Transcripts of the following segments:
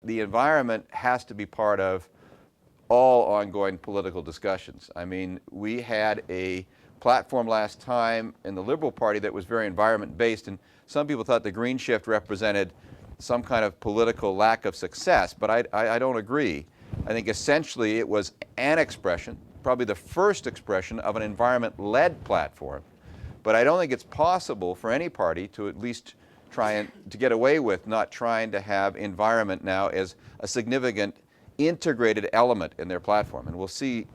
The environment has to be part of all ongoing political discussions. I mean, we had a platform last time in the Liberal Party that was very environment-based, and some people thought the green shift represented some kind of political lack of success, but I don't agree. I think essentially it was an expression, probably the first expression of an environment-led platform, but I don't think it's possible for any party to at least try and to get away with not trying to have environment now as a significant integrated element in their platform. And we'll see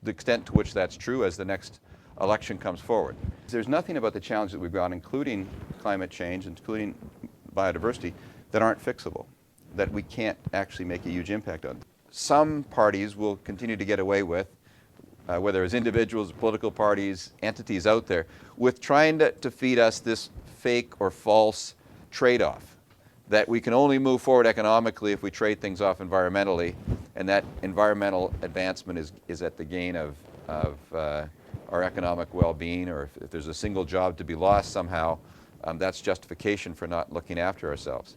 the extent to which that's true as the next election comes forward. There's nothing about the challenge that we've got, including climate change, including biodiversity, that aren't fixable, that we can't actually make a huge impact on. Some parties will continue to get away with, whether as individuals, political parties, entities out there, with trying to feed us this fake or false trade-off, that we can only move forward economically if we trade things off environmentally, and that environmental advancement is at the gain of our economic well-being, or if there's a single job to be lost somehow, that's justification for not looking after ourselves.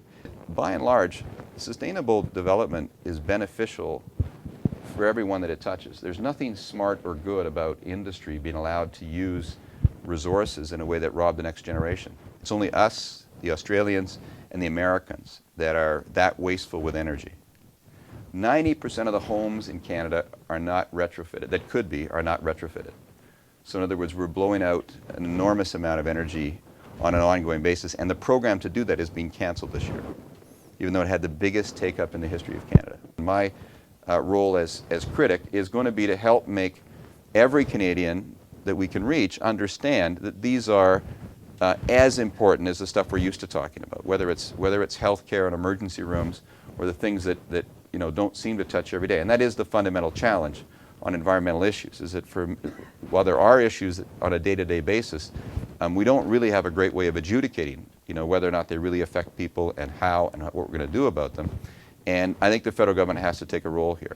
By and large, sustainable development is beneficial for everyone that it touches. There's nothing smart or good about industry being allowed to use resources in a way that rob the next generation. It's only us, the Australians, and the Americans that are that wasteful with energy. 90% of the homes in Canada are not retrofitted, that could be, are not retrofitted. So in other words, we're blowing out an enormous amount of energy on an ongoing basis, and the program to do that is being canceled this year, even though it had the biggest take-up in the history of Canada. My role as critic is going to be to help make every Canadian that we can reach understand that these are as important as the stuff we're used to talking about, whether it's healthcare and emergency rooms or the things that you know don't seem to touch every day. And that is the fundamental challenge on environmental issues, is that while there are issues on a day-to-day basis, we don't really have a great way of adjudicating, you know, whether or not they really affect people and how and what we're going to do about them. And I think the federal government has to take a role here.